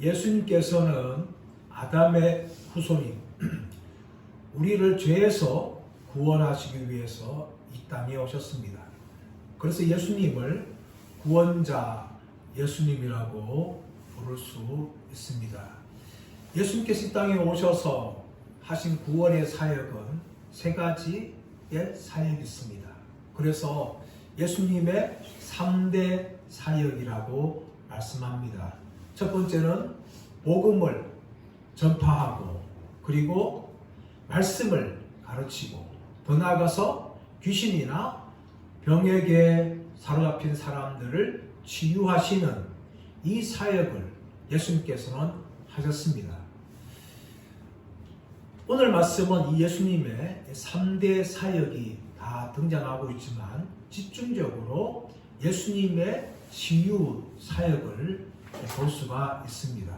예수님께서는 아담의 후손인 우리를 죄에서 구원하시기 위해서 이 땅에 오셨습니다. 그래서 예수님을 구원자 예수님이라고 부를 수 있습니다. 예수님께서 이 땅에 오셔서 하신 구원의 사역은 세 가지의 사역이 있습니다. 그래서 예수님의 3대 사역이라고 말씀합니다. 첫 번째는 복음을 전파하고, 그리고 말씀을 가르치고, 더 나아가서 귀신이나 병에게 사로잡힌 사람들을 치유하시는 이 사역을 예수님께서는 하셨습니다. 오늘 말씀은 이 예수님의 3대 사역이 다 등장하고 있지만 집중적으로 예수님의 치유 사역을 볼 수가 있습니다.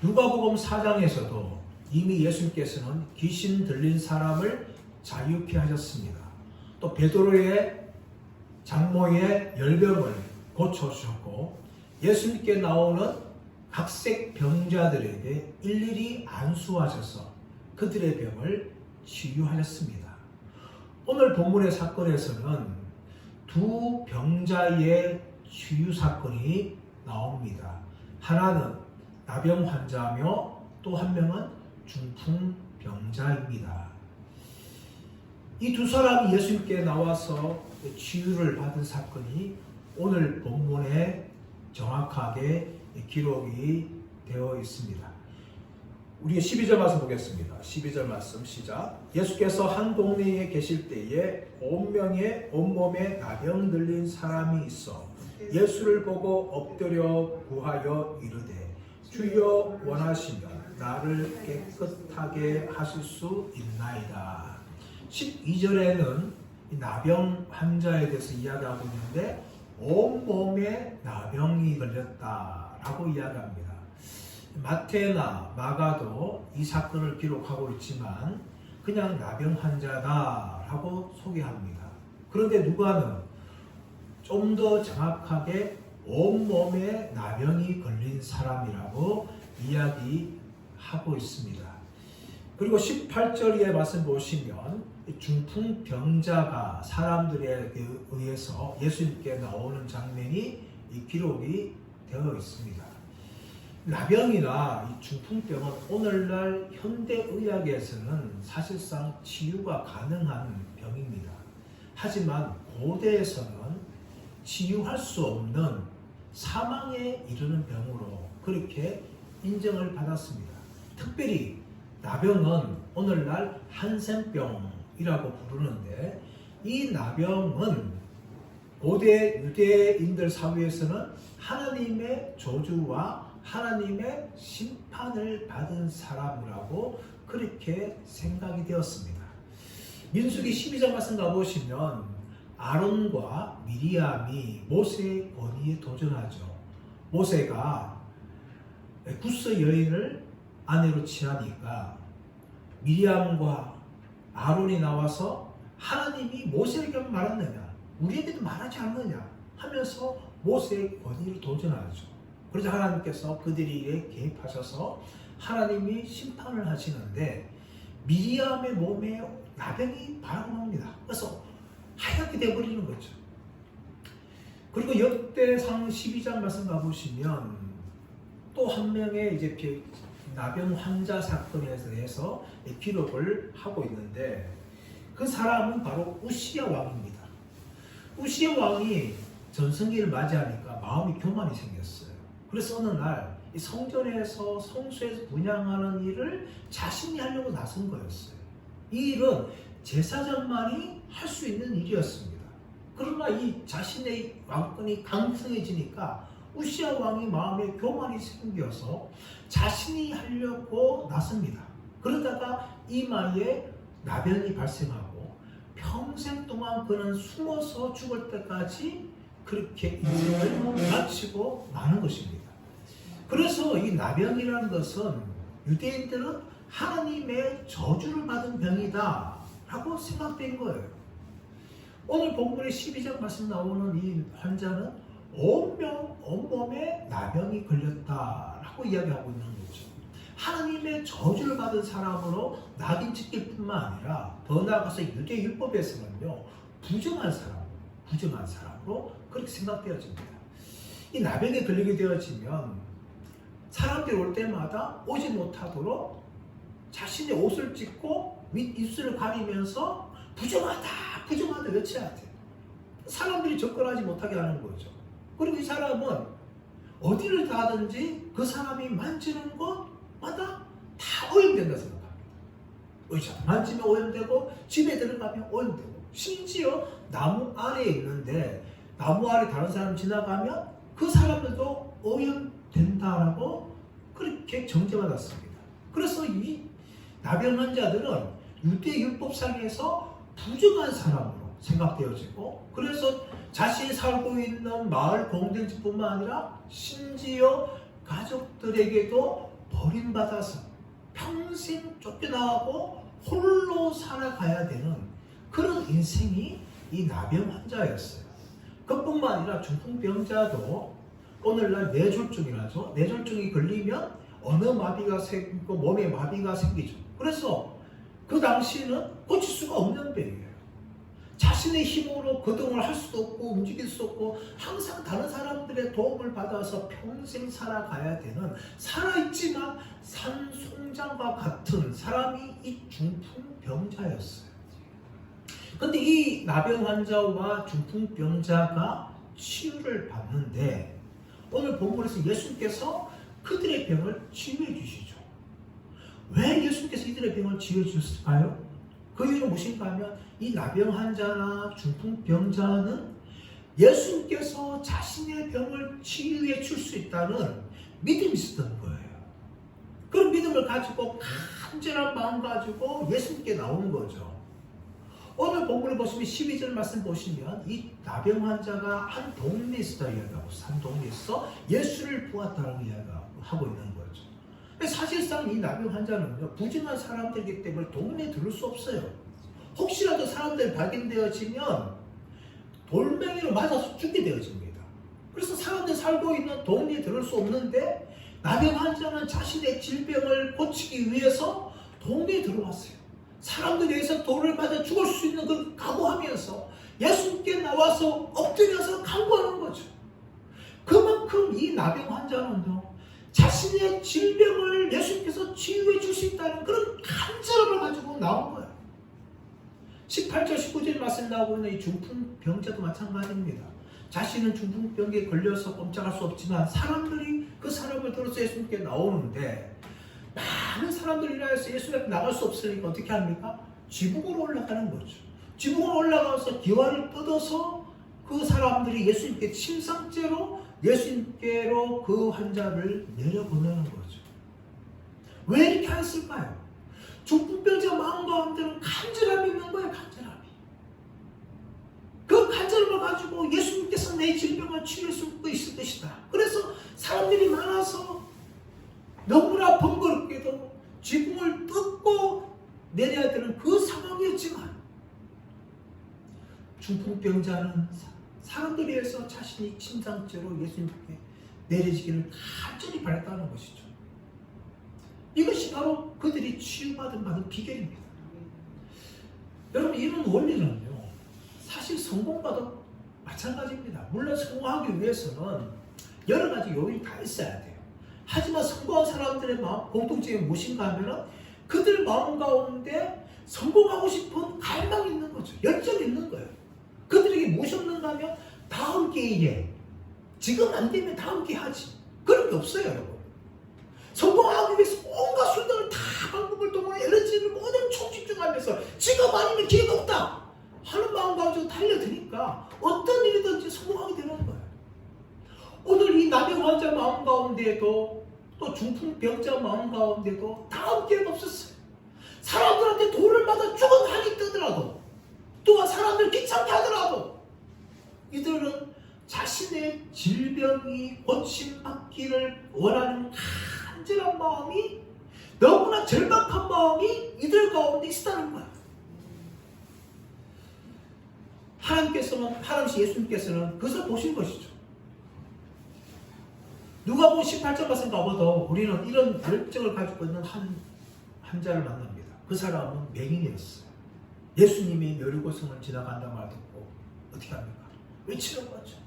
누가복음 4장에서도 이미 예수님께서는 귀신 들린 사람을 자유케 하셨습니다. 또 베드로의 장모의 열병을 고쳐주셨고, 예수님께 나오는 각색 병자들에게 일일이 안수하셔서 그들의 병을 치유하셨습니다. 오늘 본문의 사건에서는 두 병자의 치유 사건이 나옵니다. 하나는 나병 환자며 또 한 명은 중풍 병자입니다. 이 두 사람이 예수님께 나와서 치유를 받은 사건이 오늘 본문에 정확하게 기록이 되어 있습니다. 우리 12절 말씀 보겠습니다. 12절 말씀 시작. 예수께서 한 동네에 계실 때에 9명의 온몸에 나병 들린 사람이 있어 예수를 보고 엎드려 구하여 이르되 주여 원하시면 나를 깨끗하게 하실 수 있나이다. 12절에는 나병 환자에 대해서 이야기하고 있는데 온몸에 나병이 걸렸다라고 이야기합니다. 마태나 마가도 이 사건을 기록하고 있지만 그냥 나병 환자다라고 소개합니다. 그런데 누가는 좀 더 정확하게 온몸에 나병이 걸린 사람이라고 이야기하고 있습니다. 그리고 18절의 말씀 보시면 중풍병자가 사람들에 의해서 예수님께 나오는 장면이 기록이 되어 있습니다. 나병이나 이 중풍병은 오늘날 현대의학에서는 사실상 치유가 가능한 병입니다. 하지만 고대에서는 치유할 수 없는 사망에 이르는 병으로 그렇게 인정을 받았습니다. 특별히 나병은 오늘날 한센병이라고 부르는데, 이 나병은 고대 유대인들 사회에서는 하나님의 저주와 하나님의 심판을 받은 사람이라고 그렇게 생각이 되었습니다. 민수기 12장 말씀 가보시면 아론과 미리암이 모세의 권위에 도전하죠. 모세가 구스 여인을 아내로 취하니까 미리암과 아론이 나와서 하나님이 모세에게 말했느냐, 우리에게도 말하지 않느냐 하면서 모세의 권위를 도전하죠. 그래서 하나님께서 그들에게 개입하셔서 하나님이 심판을 하시는데 미리암의 몸에 나병이 바라고 나옵니다. 그래서 하얗게 되어버리는 거죠. 그리고 역대상 12장 말씀 가보시면 또 한 명의 이제 나병 환자 사건에 대해서 기록을 하고 있는데, 그 사람은 바로 우시야 왕입니다. 우시야 왕이 전성기를 맞이하니까 마음이 교만이 생겼어요. 그래서 어느 날 이 성전에서 성소에서 분향하는 일을 자신이 하려고 나선 거였어요. 이 일은 제사장만이 할 수 있는 일이었습니다. 그러나 이 자신의 왕권이 강성해지니까 우시야 왕이 마음에 교만이 생겨서 자신이 하려고 나섭니다. 그러다가 이마에 나병이 발생하고 평생 동안 그는 숨어서 죽을 때까지 그렇게 인생을 마치고 마는 것입니다. 그래서 이 나병이라는 것은 유대인들은 하나님의 저주를 받은 병이다 라고 생각된 거예요. 오늘 본문의 12장 말씀 나오는 이 환자는 온몸에 나병이 걸렸다라고 이야기하고 있는 거죠. 하나님의 저주를 받은 사람으로 낙인 찍힐 뿐만 아니라 더 나아가서 유대 율법에서는요, 부정한 사람으로 그렇게 생각되어집니다. 이 나병에 걸리게 되어지면 사람들이 올 때마다 오지 못하도록 자신의 옷을 찢고 입술을 가리면서 부정하다 외쳐야 돼요. 사람들이 접근하지 못하게 하는 거죠. 그리고 이 사람은 어디를 가든지 그 사람이 만지는 곳마다 다 오염된다 생각합니다. 의자 만지면 오염되고, 집에 들어가면 오염되고, 심지어 나무 아래에 있는데 나무 아래 다른 사람 지나가면 그 사람들도 오염된다라고 그렇게 정죄받았습니다. 그래서 이 나병 환자들은 유대 율법상에서 부정한 사람으로 생각되어지고, 그래서 자신이 살고 있는 마을 공동체뿐만 아니라 심지어 가족들에게도 버림받아서 평생 쫓겨나가고 홀로 살아가야 되는 그런 인생이 이 나병 환자였어요. 그뿐만 아니라 중풍병자도 오늘날 뇌졸중이라죠. 뇌졸중이 걸리면 언어 마비가 생기고 몸에 마비가 생기죠. 그래서 그 당시에는 고칠 수가 없는 병이에요. 자신의 힘으로 거동을 할 수도 없고 움직일 수 없고 항상 다른 사람들의 도움을 받아서 평생 살아가야 되는, 살아있지만 산송장과 같은 사람이 이 중풍병자였어요. 그런데 이 나병 환자와 중풍병자가 치유를 받는데, 오늘 본문에서 예수님께서 그들의 병을 치유해 주시죠. 왜 예수님께서 이들의 병을 치유해 주셨을까요? 그 이유는 무엇인가 하면 이 나병 환자나 중풍병자는 예수님께서 자신의 병을 치유해 줄 수 있다는 믿음이 있었던 거예요. 그런 믿음을 가지고 간절한 마음 가지고 예수님께 나오는 거죠. 오늘 본문을 보시면 12절 말씀 보시면 이 나병 환자가 한 동네에 있었다 이야기하고, 한 동네에서 예수를 보았다라고 이야기하고 있는 거죠. 사실상 이 나병 환자는요, 부정한 사람들이기 때문에 동네에 들을 수 없어요. 혹시라도 사람들이 발견되어지면 돌멩이로 맞아서 죽게 되어집니다. 그래서 사람들이 살고 있는 동네에 들을 수 없는데, 나병 환자는 자신의 질병을 고치기 위해서 동네에 들어왔어요. 사람들이 여기서 돌을 맞아 죽을 수 있는 걸 각오하면서 예수님께 나와서 엎드려서 간구하는 거죠. 그만큼 이 나병 환자는요, 자신의 질병을 예수님께서 치유해 줄 수 있다는 그런 간절함을 가지고 나온 거예요. 18절 19절 말씀 나오고 있는 이 중풍병자도 마찬가지입니다. 자신은 중풍병에 걸려서 꼼짝할 수 없지만 사람들이 그 사람을 들어서 예수님께 나오는데, 많은 사람들이 일하여서 예수 앞에 나갈 수 없으니까 어떻게 합니까? 지붕으로 올라가는 거죠. 지붕으로 올라가서 기와를 뜯어서 그 사람들이 예수님께 침상죄로 예수님께로 그 환자를 내려보내는 거죠. 왜 이렇게 했을까요? 중풍병자 마음 가운데는 간절함이 있는 거예요. 간절함이. 그 간절함을 가지고 예수님께서 내 질병을 치료할 수 있을 것이다. 그래서 사람들이 많아서 너무나 번거롭게도 지붕을 뜯고 내려야 되는 그 상황이었지만, 중풍병자는 사람들에 의해서 자신이 침상죄로 예수님께 내려지기를 간절히 바랬다는 것이죠. 이것이 바로 그들이 치유받은 비결입니다. 여러분, 이런 원리는요, 사실 성공과도 마찬가지입니다. 물론 성공하기 위해서는 여러 가지 요인이 다 있어야 돼요. 하지만 성공한 사람들의 마음, 공통점이 무엇인가 하면은 그들 마음 가운데 성공하고 싶은 갈망이 있는 거죠. 열정이 있는 거예요. 그들에게 무엇이 없는가 하면 다음 기회에, 지금 안 되면 다음 기회 하지. 그런 게 없어요, 여러분. 성공하기 위해서 온갖 수단을 다 방법을 동원해 에너지를 모든 총집중하면서 지금 아니면 기회가 없다 하는 마음 가지고 달려드니까 어떤 일이든지 성공하게 되는 거예요. 오늘 이 나병 환자 마음 가운데에도, 또 중풍병자 마음 가운데도 다음 기회가 없었어요. 사람들한테 돌을 맞아 죽은 한이 뜨더라도, 또한 사람들 귀찮게 하더라도 이들은 자신의 질병이 고침받기를 원하는 간절한 마음이, 너무나 절박한 마음이 이들 가운데 있다는 거야. 하나님께서는, 하나님 예수님께서는 그것을 보신 것이죠. 누가복음 18장 가서 가보도 우리는 이런 열정을 가지고 있는 한 자를 만납니다. 그 사람은 맹인이었어요. 예수님이 여리고성을 지나간다 말 듣고 어떻게 합니까? 외치는 거죠.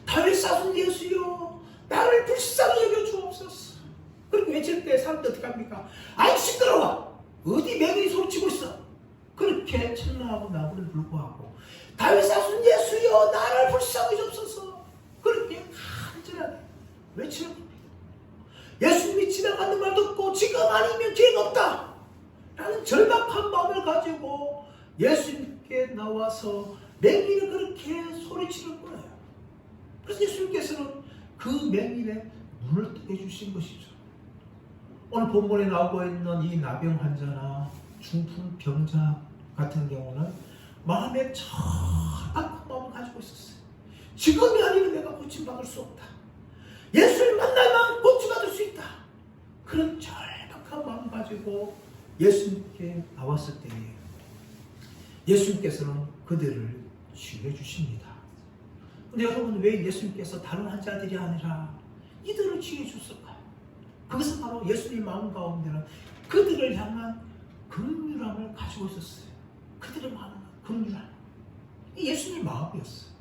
다윗 사손 예수여, 나를 불쌍히 여겨 주옵소서. 그렇게 외칠 때 사람들 어떻게 합니까? 아이 시끄러워, 어디 맹인이 소리치고 있어. 그렇게 책망하고 나무를 불구하고 다윗 사손 예수여, 나를 불쌍히 주옵소서. 그렇게 간절하게 외치는 겁니다. 예수님이 지나가는 말 듣고 지금 아니면 기회가 없다 라는 절박한 마음을 가지고 예수님께 나와서 맹인을 그렇게 소리치는 거예요. 그래서 예수님께서는 그 맹인의 눈을 뜨게 주신 것이죠. 오늘 본문에 나오고 있는 이 나병 환자나 중풍 병자 같은 경우는 마음에 절박한 마음을 가지고 있었어요. 지금이 아니면 내가 고침받을 수 없다. 예수를 만나면 고침받을 수 있다. 그런 절박한 마음을 가지고 예수님께 나왔을 때에 예수님께서는 그들을 치유해 주십니다. 근데 여러분, 왜 예수님께서 다른 환자들이 아니라 이들을 치유해 주셨을까요? 그것은 바로 예수님 마음 가운데는 그들을 향한 긍휼함을 가지고 있었어요. 그들의 마음은 긍휼함. 이 예수님 마음이었어요.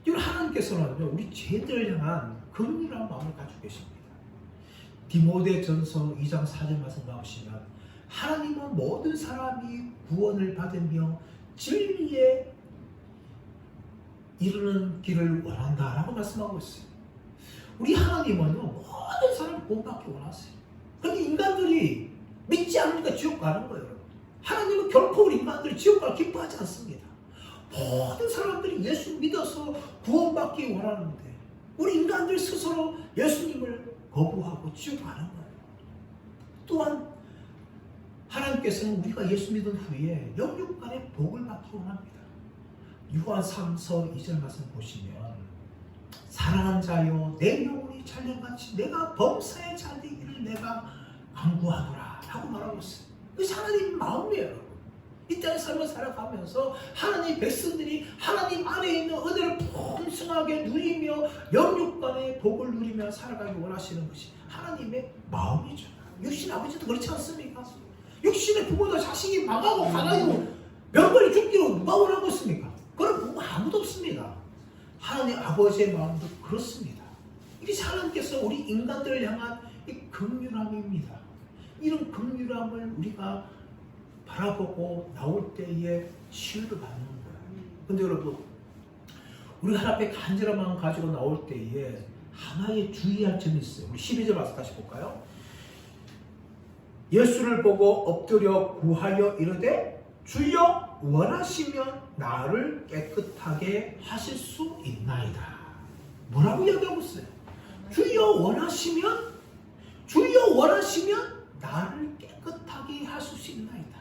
이걸 하나님께서는 우리 죄들을 향한 긍휼한 마음을 가지고 계십니다. 디모데전서 2장 4절 말씀 나오시면 하나님은 모든 사람이 구원을 받으며 진리에 이르는 길을 원한다라고 말씀하고 있어요. 우리 하나님은 모든 사람을 구원받기 원하세요. 그런데 인간들이 믿지 않으니까 지옥 가는 거예요. 하나님은 결코 우리 인간들이 지옥 가를 기뻐하지 않습니다. 모든 사람들이 예수 믿어서 구원받기 원하는데 우리 인간들 스스로 예수님을 거부하고 지옥 가는 거예요. 또한 하나님께서는 우리가 예수 믿은 후에 영육간의 복을 받기 원합니다. 요한 3서 2절 말씀 보시면 사랑하는 자여, 내 영혼이 잘려같이 내가 범사에 잘되기를 내가 간구하노라 하고 말하고 있어요. 그것이 하나님의 마음이에요. 이 땅에 삶을 살아가면서 하나님 백성들이 하나님 안에 있는 은혜를 풍성하게 누리며 영육간의 복을 누리며 살아가기 원하시는 것이 하나님의 마음이죠. 육신 아버지도 그렇지 않습니까? 육신의 부모도 자식이 망하고 강하고 명분이 죽기로 누가 원하고 있습니까? 그런 부모 아무도 없습니다. 하나님 아버지의 마음도 그렇습니다. 이게 하나님께서 우리 인간들을 향한 이 긍휼함입니다. 이런 긍휼함을 우리가 바라보고 나올 때에 치유를 받는 거예요. 근데 여러분, 우리 하나님 앞에 간절한 마음 가지고 나올 때에 하나의 주의할 점이 있어요. 우리 12절 말씀 다시 볼까요? 예수를 보고 엎드려 구하여 이르되 주여 원하시면 나를 깨끗하게 하실 수 있나이다. 뭐라고 이야기하고 있어요? 주여 원하시면 나를 깨끗하게 하실 수 있나이다.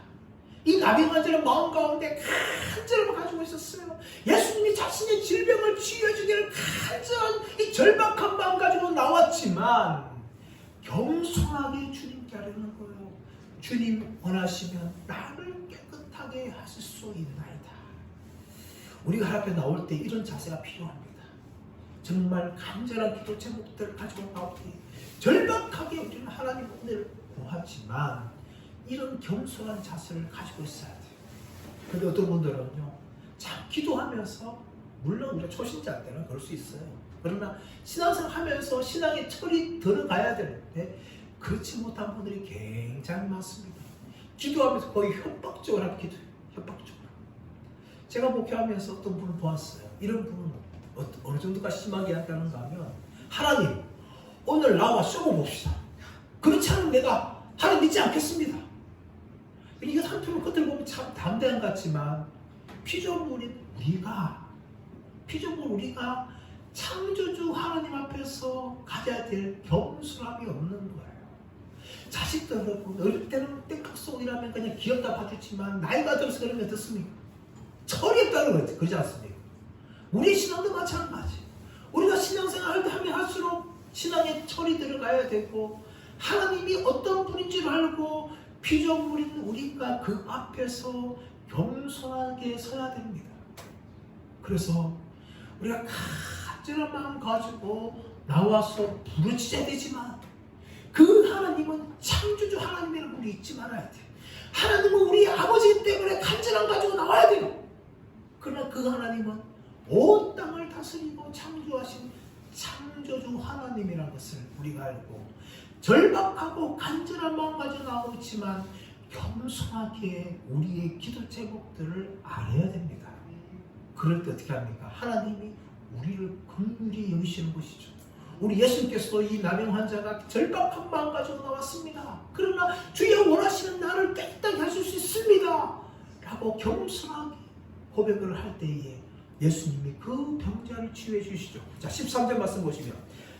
이 나병 환자는 마음 가운데 간절함을 가지고 있었어요. 예수님이 자신의 질병을 치유해 주기를 간절한 이 절박한 마음 가지고 나왔지만 겸손하게 주님께 하려는 거예요. 주님 원하시면 나를 깨끗하게 하실 수 있나이다. 우리가 하나님 앞에 나올 때 이런 자세가 필요합니다. 정말 간절한 기도 제목들을 가지고 나올 때 절박하게 우리는 하나님 은혜를 구하지만 이런 겸손한 자세를 가지고 있어야 돼요. 그런데 어떤 분들은요, 참 기도하면서 물론 우리가 초신자 때는 그럴 수 있어요. 그러나 신앙생활 하면서 신앙의 철이 들어가야 되는데 그렇지 못한 분들이 굉장히 많습니다. 기도하면서 거의 협박적으로 하는 기도예요. 협박적으로. 제가 목회하면서 어떤 분을 보았어요. 이런 분은 어느 정도까지 심하게 한다는가 하면 하나님 오늘 나와 쇼고 봅시다. 그렇지 않으면 내가 하나님 믿지 않겠습니다. 이게 한편으로 겉을 보면 참 담대한 것 같지만 피조물인 우리가 창조주 하나님 앞에서 가져야 될 겸손함이 없는 거예요. 자식도 여러분 어릴 때는 땡깍송이라면 그냥 귀엽다 봐주지만 나이가 들어서 그러면 어떻습니까? 철이 없다는 거지. 그러지 않습니까? 우리 신앙도 마찬가지. 우리가 신앙생활 하면 할수록 신앙에 철이 들어가야 되고 하나님이 어떤 분인지를 알고 피조물인 우리가 그 앞에서 겸손하게 서야 됩니다. 그래서 우리가 간절한 마음 가지고 나와서 부르짖어야 되지만 그 하나님은 창조주 하나님이라는 우리 잊지 말아야 돼. 하나님은 우리 아버지 때문에 간절함 가지고 나와야 돼요. 그러나 그 하나님은 온 땅을 다스리고 창조하신 창조주 하나님이라는 것을 우리가 알고 절박하고 간절한 마음 가지고 나오지만 겸손하게 우리의 기도 제목들을 알아야 됩니다. 그럴 때 어떻게 합니까? 하나님이 우리를 긍휼히 여기시는 것이죠. 우리 예수님께서도 이 남영 환자가 절박한 마음 가지고 나왔습니다. 그러나 주여 원하시는 나를 깨끗하게 하실 수 있습니다 라고 겸손하게 고백을 할 때에 예수님이 그 병자를 치유해 주시죠. 자, 13절 말씀 보시면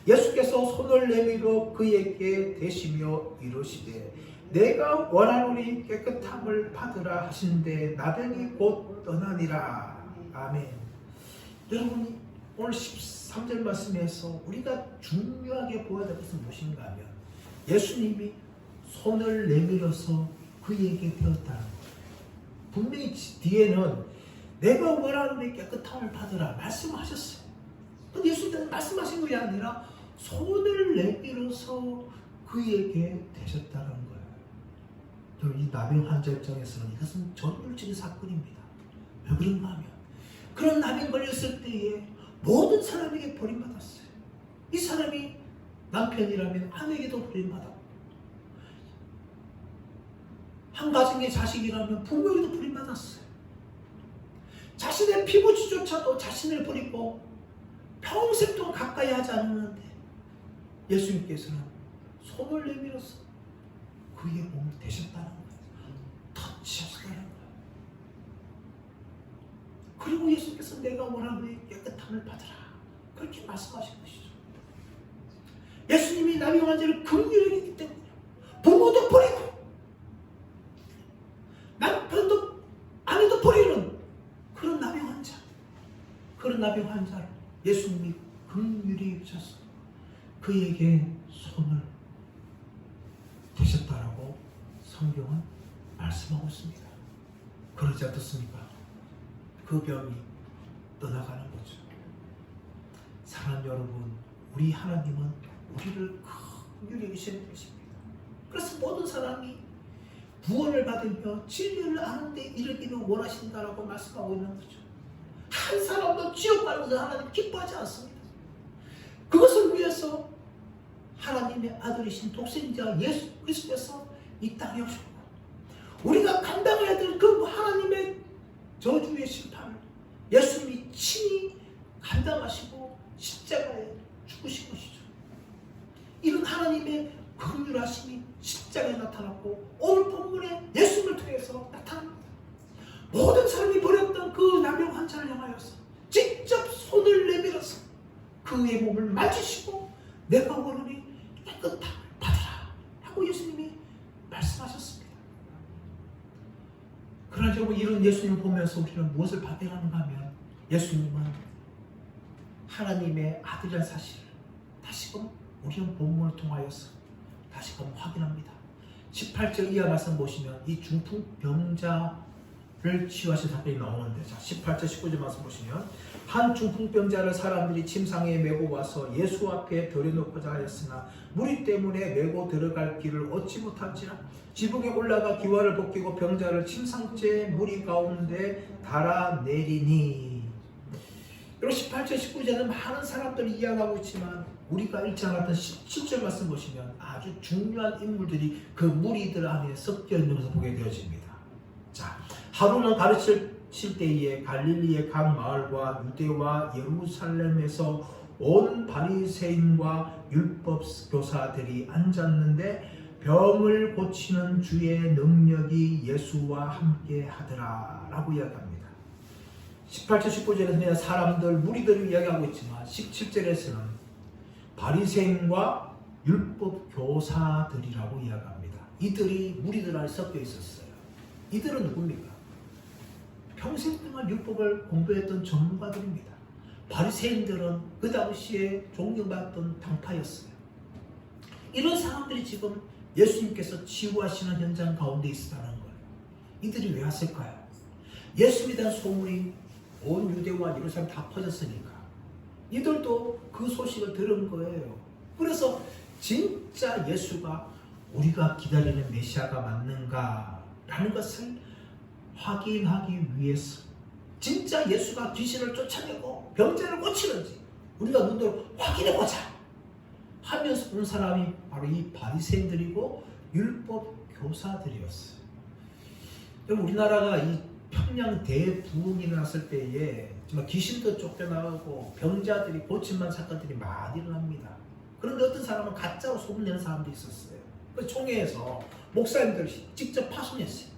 예수께서 손을 내밀어 그에게 대시며 이르시되 내가 원하노니 깨끗함을 받으라 하신데 나병이 곧 떠나니라. 아멘. 여러분이 오늘 13절 말씀에서 우리가 중요하게 보아야 될 것은 무엇인가 하면 예수님이 손을 내밀어서 그에게 되었다는 거예요. 분명히 뒤에는 내가 원하는 깨끗함을 받으라 말씀하셨어요. 근데 예수님은 말씀하신 것이 아니라 손을 내밀어서 그에게 되셨다는 거예요. 이 남영 환자 입장에서는 이것은 전율적인 사건입니다. 왜 그런가 하면 그런 남영 걸렸을 때에 모든 사람에게 버림받았어요. 이 사람이 남편이라면 아내에게도 버림받았고 한 가정의 자식이라면 부모에게도 버림받았어요. 자신의 피부치조차도 자신을 버리고 평생 동안 가까이 하지 않았는데 예수님께서는 손을 내밀어서 그의 몸을 대셨다는 거예요. 터치하셨다는 거예요. 그리고 예수님께서 내가 원하는 깨끗함을 받으라 그렇게 말씀하신 것이죠. 예수님이 남의 환자를 긍휼히 여기기 때문에 부모도 버리고 남편도 아내도 버리는 그런 남의 환자, 그런 남의 환자를 예수님이 긍휼히 여기셔서 그에게 손을 대셨다라고 성경은 말씀하고 있습니다. 그러지 않습니까? 그 병이 떠나가는 거죠. 사랑하는 여러분, 우리 하나님은 우리를 긍휼히 여기시는 분이십니다. 그래서 모든 사람이 구원을 받으며 진리를 아는 데 이르기를 원하신다라고 말씀하고 있는 거죠. 한 사람도 지옥 가는 것을 하나님 기뻐하지 않습니다. 그것을 위해서 하나님의 아들이신 독생자 예수 그리스도께서 이 땅에 오셨고 우리가 감당해야 될 그 하나님의 저주의 심판을 예수님이 친히 감당하시고 십자가에 죽으신 것이죠. 이런 하나님의 긍휼하심이 십자가에 나타났고 오늘 본문에 예수님을 통해서 나타납니다. 모든 사람이 버렸던 그 남영 환자를 향하여서 직접 손을 내밀어서 그의 몸을 만지시고 내가 원하니 깨끗함을 받으라 하고 예수님이 말씀하셨습니다. 그러나 여러분 이런 예수님을 보면서 우리는 무엇을 발견하는가 하면 예수님은 하나님의 아들이라는 사실을 다시금 우리는 본문을 통하여서 다시금 확인합니다. 18절 이하 말씀 보시면 이 중풍병자를 치유하신 사건이 나오는데 자 18절 19절 말씀 보시면 한 중풍병자를 사람들이 침상에 메고 와서 예수 앞에 들여놓고자 하였으나 무리 때문에 메고 들어갈 길을 얻지 못한지라 지붕에 올라가 기와를 벗기고 병자를 침상째 무리 가운데 달아내리니. 그리고 18절 19절은 많은 사람들이 이야기하고 있지만 우리가 읽지 않았던 17절 말씀 보시면 아주 중요한 인물들이 그 무리들 안에 섞여 있는 것을 보게 되어집니다. 자, 하루는 가르칠 때에 갈릴리의 각 마을과 유대와 예루살렘에서 온 바리새인과 율법 교사들이 앉았는데 병을 고치는 주의 능력이 예수와 함께 하더라 라고 이야기합니다. 18절 19절에서는 사람들 무리들을 이야기하고 있지만 17절에서는 바리새인과 율법 교사들이라고 이야기합니다. 이들이 무리들 안에 섞여 있었어요. 이들은 누굽니까? 평생 동안 율법을 공부했던 전문가들입니다. 바리새인들은 그 당시에 존경받던 당파였어요. 이런 사람들이 지금 예수님께서 치유하시는 현장 가운데 있었다는 거예요. 이들이 왜 왔을까요? 예수님에 대한 소문이 온 유대와 예루살렘 다 퍼졌으니까 이들도 그 소식을 들은 거예요. 그래서 진짜 예수가 우리가 기다리는 메시아가 맞는가라는 것을 확인하기 위해서 진짜 예수가 귀신을 쫓아내고 병자를 고치는지 우리가 눈으로 확인해보자 하면서 온 사람이 바로 이 바리새인들이고 율법 교사들이었어요. 여러분, 우리나라가 이 평양 대부흥이 일어났을 때에 정말 귀신도 쫓겨나가고 병자들이 고침만 사건들이 많이 일어납니다. 그런데 어떤 사람은 가짜로 소문내는 사람도 있었어요. 그래서 총회에서 목사님들이 직접 파송했어요.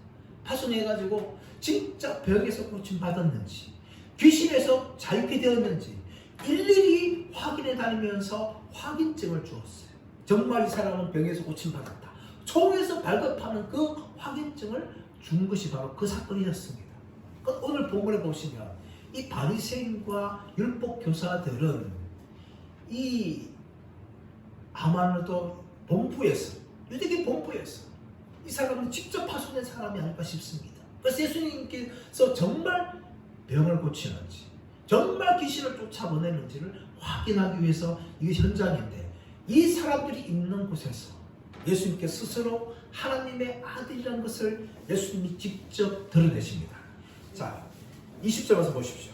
파송해가지고 진짜 병에서 고침 받았는지 귀신에서 자유케 되었는지 일일이 확인해 다니면서 확인증을 주었어요. 정말 이 사람은 병에서 고침 받았다. 총회에서 발급하는 그 확인증을 준 것이 바로 그 사건이었습니다. 오늘 본문에 보시면 이 바리새인과 율법 교사들은 이 아마도 본부에서 유대계 본부에서 이 사람은 직접 파송된 사람이 아닐까 싶습니다. 그래서 예수님께서 정말 병을 고치는지 정말 귀신을 쫓아보내는지를 확인하기 위해서 이 현장인데 이 사람들이 있는 곳에서 예수님께 스스로 하나님의 아들이라는 것을 예수님이 직접 드러내십니다. 자, 20절 와서 보십시오.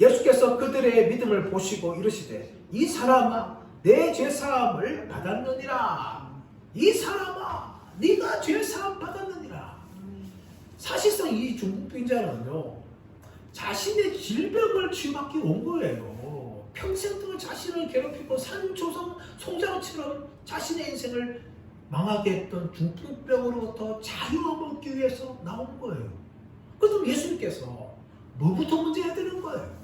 예수께서 그들의 믿음을 보시고 이르시되 이 사람아 내 죄사함을 받았느니라. 이 사람아 네가 죄사함 받았느니라. 사실상 이 중풍병자는요 자신의 질병을 치유받기 온 거예요. 평생 동안 자신을 괴롭히고 산초성 송장처럼 자신의 인생을 망하게 했던 중풍병으로부터 자유를 얻기 위해서 나온 거예요. 그럼 예수님께서 뭐부터 먼저 해야 되는 거예요?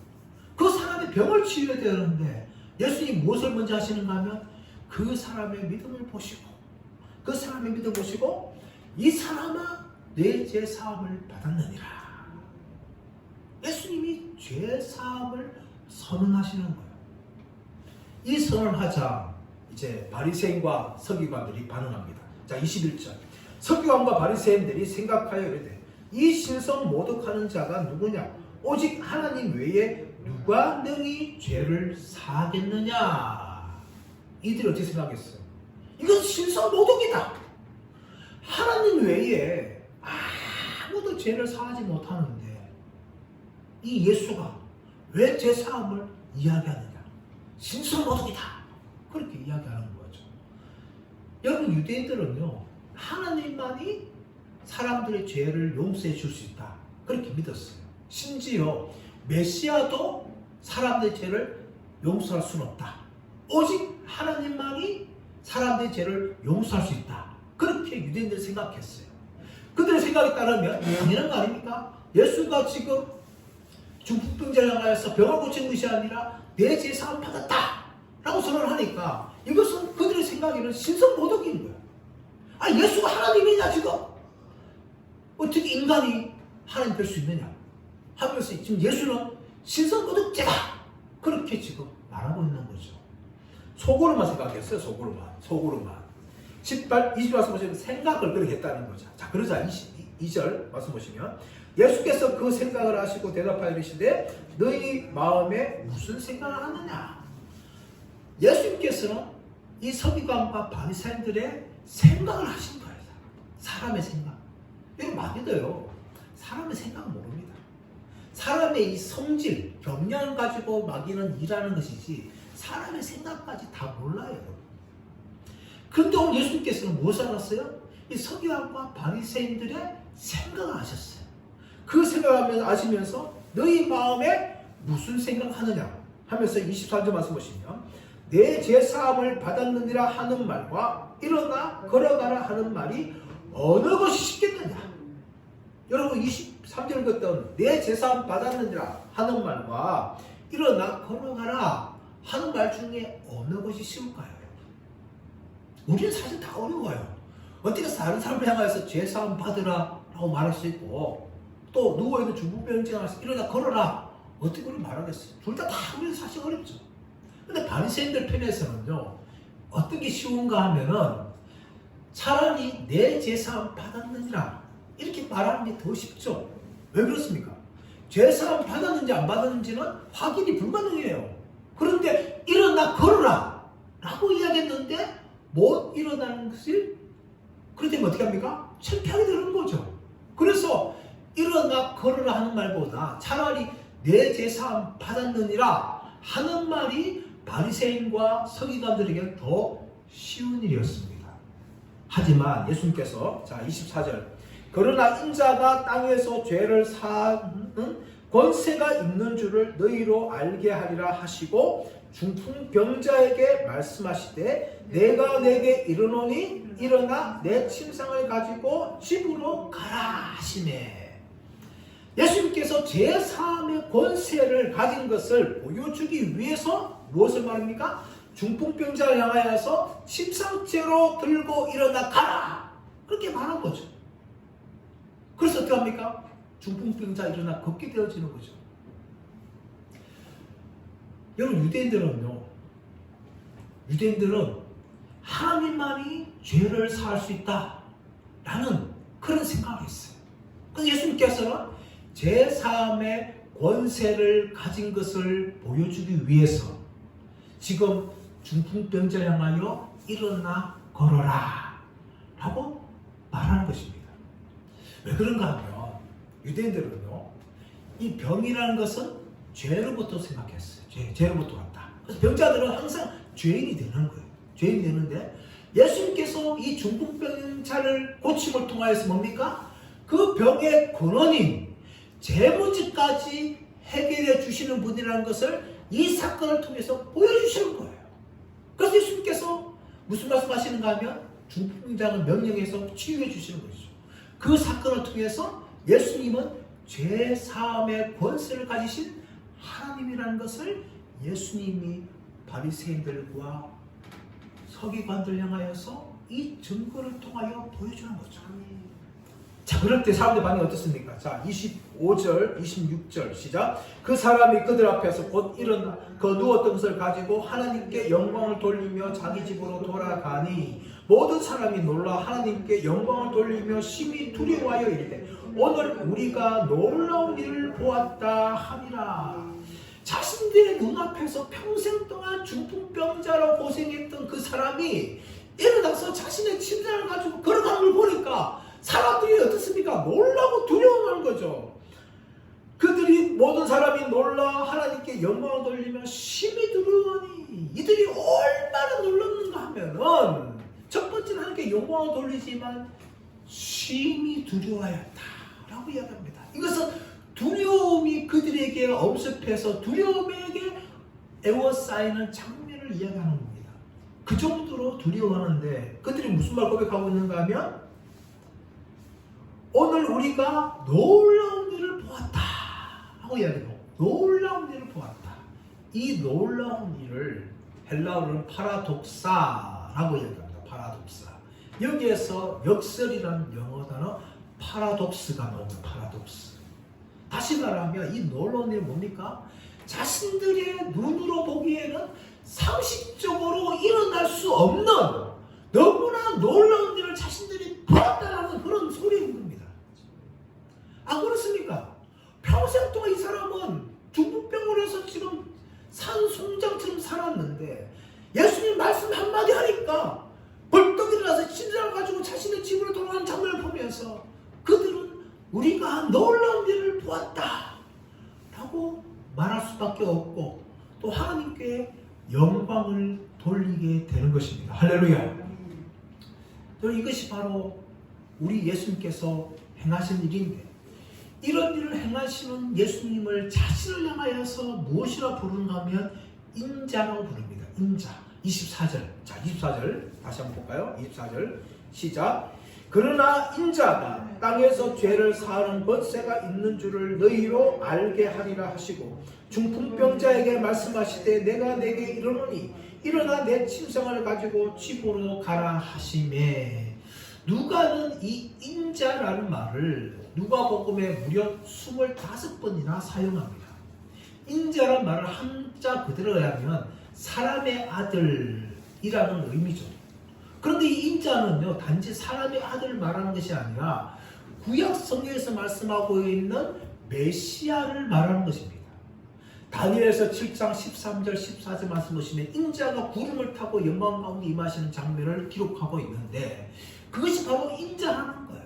그 사람의 병을 치유해야 되는데 예수님이 무엇을 먼저 하시는가 하면 그 사람의 믿음을 보시고 그 사람의 믿음을 보시고 이 사람아 내 죄사함을 받았느니라. 예수님이 죄사함을 선언하시는 거예요. 이 선언하자 이제 바리새인과 서기관들이 반응합니다. 자, 21절. 서기관과 바리새인들이 생각하여 이르되 이 신성 모독하는 자가 누구냐? 오직 하나님 외에 누가 능히 죄를 사하겠느냐? 이들이 어떻게 생각했어요? 이건 신성 모독이다. 하나님 외에 아무도 죄를 사하지 못하는데 이 예수가 왜 죄 사함을 이야기하느냐? 신성 모독이다. 그렇게 이야기하는 거죠. 여러분, 유대인들은요 하나님만이 사람들의 죄를 용서해 줄 수 있다. 그렇게 믿었어요. 심지어 메시아도 사람들의 죄를 용서할 수는 없다. 오직 하나님만이 사람들의 죄를 용서할 수 있다. 그렇게 유대인들이 생각했어요. 그들의 생각에 따르면 당연한 거 아닙니까? 예수가 지금 중풍병자를 향하여서 병을 고친 것이 아니라 내 죄 사함 받았다 라고 선언하니까 이것은 그들의 생각에는 신성모독인 거야. 예수가 하나님이냐 지금? 어떻게 인간이 하나님 될 수 있느냐 하면서 지금 예수는 신성모독죄다 그렇게 지금 말하고 있는 거죠. 속으로만 생각했어요. 속으로만 18, 20 말씀 보시면 생각을 그렇게 했다는 거죠. 자, 그러자 22절 말씀 보시면 예수께서 그 생각을 하시고 대답하여 이르시되 너희 마음에 무슨 생각을 하느냐? 예수님께서는 이 서기관과 바리새인들의 생각을 하신 거예요. 사람의 생각. 이거 많이도요. 사람의 생각 모릅니다. 사람의 이 성질, 경향을 가지고 마귀는 일하는 것이지 사람의 생각까지 다 몰라요. 그런데 오늘 예수님께서는 무엇을 알았어요? 이 서기관과 바리새인들의 생각을 하셨어요. 그 생각을 하시면서 너희 마음에 무슨 생각하느냐 하면서 24절 말씀 보시면 내 죄사함을 받았느니라 하는 말과 일어나 걸어가라 하는 말이 어느 것이 쉽겠느냐? 여러분 23절 그랬던 내 죄사함 받았느니라 하는 말과 일어나 걸어가라 하는 말 중에 어느 것이 쉬울까요? 우리는 사실 다 어려워요. 어떻게 다른 사람을 향해서 죄사함 받으라 라고 말할 수 있고 또 누워있는 중풍병자가 일어나 걸어라 어떻게 우리 말하겠어요? 둘 다 우리는 사실 어렵죠. 근데 바리새인들 편에서는요 어떤 게 쉬운가 하면은 차라리 내 죄사함 받았느니라 이렇게 말하는 게 더 쉽죠. 왜 그렇습니까? 죄사함 받았는지 안 받았는지는 확인이 불가능해요. 그런데 일어나 걸어라 라고 이야기했는데 못 일어나는 것이 그렇다면 어떻게 합니까? 창피하게 되는 거죠. 그래서 일어나 걸어라 하는 말보다 차라리 내 제사함 받았느니라 하는 말이 바리새인과 서기관들에게 더 쉬운 일이었습니다. 하지만 예수님께서 자 24절 그러나 인자가 땅에서 죄를 사하는 권세가 있는 줄을 너희로 알게 하리라 하시고 중풍병자에게 말씀하시되 내가 내게 이르노니 일어나 내 침상을 가지고 집으로 가라 하시네. 예수님께서 제사함의 권세를 가진 것을 보여주기 위해서 무엇을 말합니까? 중풍병자를 향하여서 침상째로 들고 일어나 가라 그렇게 말한 거죠. 그래서 어떻게 합니까? 중풍병자 일어나 걷게 되어지는 거죠. 여러분 유대인들은 하나님만이 죄를 사할 수 있다라는 그런 생각을 했어요. 그래서 예수님께서는 제사함의 권세를 가진 것을 보여주기 위해서 지금 중풍병자를 향하여 일어나 걸어라 라고 말하는 것입니다. 왜 그런가 하면 유대인들은요 이 병이라는 것은 죄로부터 생각했어요. 죄로부터 왔다. 그래서 병자들은 항상 죄인이 되는 거예요. 죄인이 되는데 예수님께서 이 중풍병자를 고침을 통하여서 뭡니까? 그 병의 근원인 죄문제까지 해결해 주시는 분이라는 것을 이 사건을 통해서 보여주시는 거예요. 그래서 예수님께서 무슨 말씀하시는가 하면 중풍병자를 명령해서 치유해 주시는 것이죠. 그 사건을 통해서 예수님은 죄사함의 권세를 가지신 하나님이라는 것을 예수님이 바리새인들과 서기관들 향하여서 이 증거를 통하여 보여주는 거죠. 자, 그럴 때 사람들 반응이 어떻습니까? 자, 25절, 26절 시작. 그 사람이 그들 앞에서 곧 일어나 누웠던 것을 가지고 하나님께 영광을 돌리며 자기 집으로 돌아가니 모든 사람이 놀라 하나님께 영광을 돌리며 심히 두려워하여 이르되 오늘 우리가 놀라운 일을 보았다 하니라. 자신들의 눈앞에서 평생 동안 중풍병자로 고생했던 그 사람이 일어나서 자신의 침상을 가지고 걸어가는 걸 보니까 사람들이 어떻습니까? 놀라고 두려워하는 거죠. 그들이 모든 사람이 놀라 하나님께 영광을 돌리며 심히 두려워하니 이들이 얼마나 놀랐는가 하면은 첫 번째는 하나님께 영광을 돌리지만 심히 두려워하였다라고 이야기합니다. 이것은 두려움이 그들에게 엄습해서 두려움에게 에워싸이는 장면을 이야기하는 겁니다. 그 정도로 두려워하는데 그들이 무슨 말 고백하고 있는가 하면 오늘 우리가 놀라운 일을 보았다 하고 이야기해요. 놀라운 일을 보았다. 이 놀라운 일을 헬라어로는 파라독사라고 이야기합니다. 파라독사. 여기에서 역설이라는 영어 단어 파라독스가 나옵니다. 파라독스. 다시 말하면 이 놀라운 일은 뭡니까? 자신들의 눈으로 보기에는 상식적으로 일어날 수 없는 너무나 놀라운 일을 자신들이 보았다라는 그런 소리인 겁니다. 안 그렇습니까? 평생 동안 이 사람은 중풍병으로 해서 지금 산송장처럼 살았는데 예수님 말씀 한마디 하니까 벌떡 일어나서 침상을 가지고 자신의 집으로 돌아가는 장면을 보면서 그들은 우리가 놀라운 일을 보았다 라고 말할 수밖에 없고 또 하나님께 영광을 돌리게 되는 것입니다. 할렐루야. 이것이 바로 우리 예수님께서 행하신 일인데 이런 일을 행하시는 예수님을 자신을 향하여서 무엇이라 부르는가 하면 인자라고 부릅니다. 인자. 24절. 자, 24절 다시 한번 볼까요? 24절 시작. 그러나 인자가 땅에서 죄를 사하는 권세가 있는 줄을 너희로 알게 하리라 하시고 중풍병자에게 말씀하시되 내가 내게 이르노니 일어나 내 침상을 가지고 집으로 가라 하시매. 누가는 이 인자라는 말을 누가복음에 무려 25번이나 사용합니다. 인자라는 말을 한자 그대로 하면 사람의 아들이라는 의미죠. 그런데 이 인자는요 단지 사람의 아들을 말하는 것이 아니라 구약 성경에서 말씀하고 있는 메시아를 말하는 것입니다. 다니엘서 7장 13절 14절 말씀 보시면 인자가 구름을 타고 영광 가운데 임하시는 장면을 기록하고 있는데 그것이 바로 인자라는 거예요.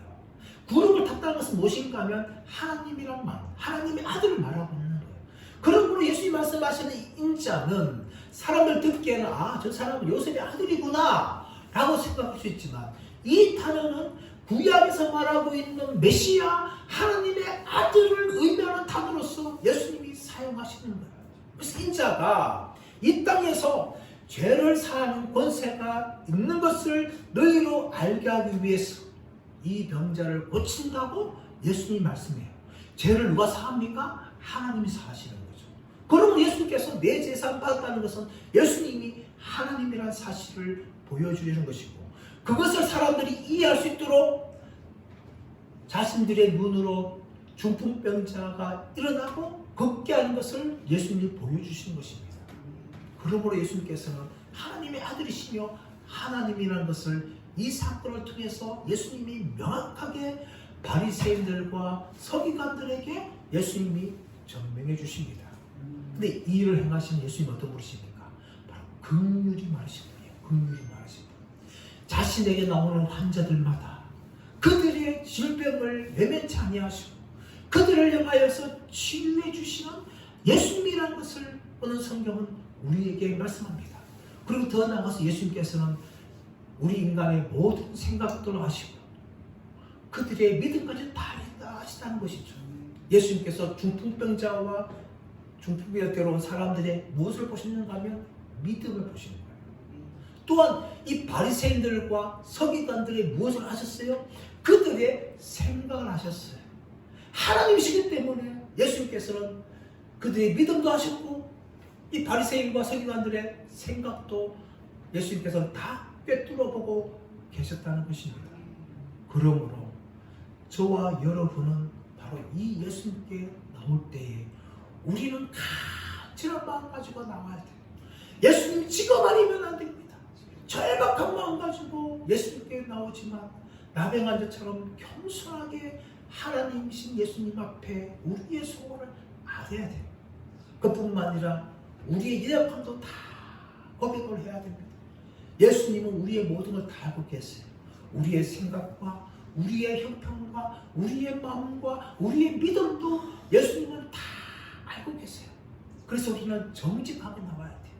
구름을 탔다는 것은 무엇인가 하면 하나님이란 말, 하나님의 아들을 말하고 있는 거예요. 그러므로 예수님 말씀하시는 인자는 사람들 듣기에는 저 사람은 요셉의 아들이구나 라고 생각할 수 있지만 이 단어는 구약에서 말하고 있는 메시아 하나님의 아들을 의미하는 단어로서 예수님이 사용하시는 거예요. 그래서 인자가 이 땅에서 죄를 사하는 권세가 있는 것을 너희로 알게 하기 위해서 이 병자를 고친다고 예수님이 말씀해요. 죄를 누가 사합니까? 하나님이 사하시는 거죠. 그러면 예수님께서 내 재산 받았다는 것은 예수님이 하나님이라는 사실을 보여주려는 것이고 그것을 사람들이 이해할 수 있도록 자신들의 눈으로 중풍병자가 일어나고 걷게 하는 것을 예수님이 보여주시는 것입니다. 그러므로 예수님께서는 하나님의 아들이시며 하나님이라는 것을 이 사건을 통해서 예수님이 명확하게 바리새인들과 서기관들에게 예수님이 증명해 주십니다. 근데 이 일을 행하신 예수님이 어떤 분이십니까? 바로 긍휼이 많으신 분이에요. 긍휼이 많으신 분. 자신에게 나오는 환자들마다 그들의 질병을 외면치 아니하시고 그들을 향하여서 치유해 주시는 예수님이라는 것을 오늘 성경은 우리에게 말씀합니다. 그리고 더 나아가서 예수님께서는 우리 인간의 모든 생각들을 하시고 그들의 믿음까지 다 하시다는 것이죠. 예수님께서 중풍병자와 중풍병에 들어온 사람들의 무엇을 보시는가 하면 믿음을 보시는 거예요. 또한 이 바리새인들과 서기관들의 무엇을 하셨어요? 그들의 생각을 하셨어요. 하나님이시기 때문에 예수님께서는 그들의 믿음도 하셨고 이 바리새인과 서기관들의 생각도 예수님께서는 다 꿰뚫어 보고 계셨다는 것입니다. 그러므로 저와 여러분은 바로 이 예수님께 나올 때에 우리는 간절한 마음 가지고 나와야 돼요. 예수님 지금 아니면 안 됩니다. 절박한 마음 가지고 예수님께 나오지만 나병한 자처럼 겸손하게 하나님이신 예수님 앞에 우리의 소원을 아뢰야 돼요. 그뿐만 아니라 우리의 연약함도 다 고백을 해야 됩니다. 예수님은 우리의 모든 걸 다 알고 계세요. 우리의 생각과 우리의 형편과 우리의 마음과 우리의 믿음도 예수님은 다 알고 계세요. 그래서 우리는 정직하게 나와야 돼요.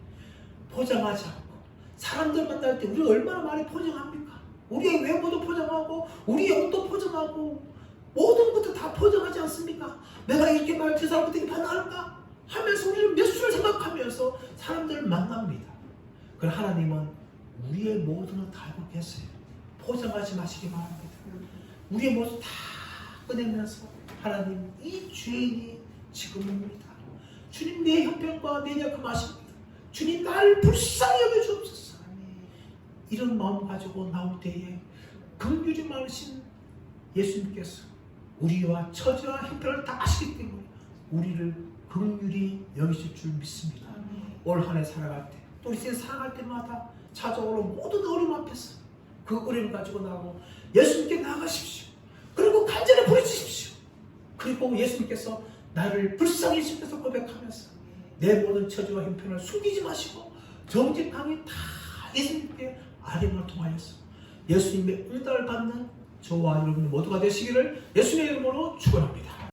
포장하지 않고 사람들 만날 때 우리가 얼마나 많이 포장합니까? 우리의 외모도 포장하고 우리의 옷도 포장하고 모든 것도 다 포장하지 않습니까? 내가 이렇게 말하면 저 사람들이 반할까? 하면서 우리는 몇 수를 생각하면서 사람들을 만납니다. 그러나 하나님은 우리의 모든 걸 다 알고 계세요. 포장하지 마시기 바랍니다. 우리의 모습 다 꺼내면서 하나님 이 죄인이 지금입니다. 주님 내 형편과 내 약함 아십니다. 주님 나를 불쌍히 여겨주옵소서. 이런 마음 가지고 나올 때에 긍휼이 많으신 예수님께서 우리와 처지와 형편을 다 아시기 때문에 우리를 긍휼히 여기실 줄 믿습니다. 올 한 해 살아갈 때 또 우리 인생 살아갈 때마다 찾아오는 모든 어려움 앞에서 그 어려움 가지고 나오고 예수님께 나아가십시오. 그리고 간절히 부르짖으십시오. 그리고 예수님께서 나를 불쌍히 여기셔서 고백하면서 내 모든 처지와 형편을 숨기지 마시고 정직하게 다 예수님께 아뢰음을 통하여서 예수님의 응답을 받는 저와 여러분 모두가 되시기를 예수님의 이름으로 축원합니다.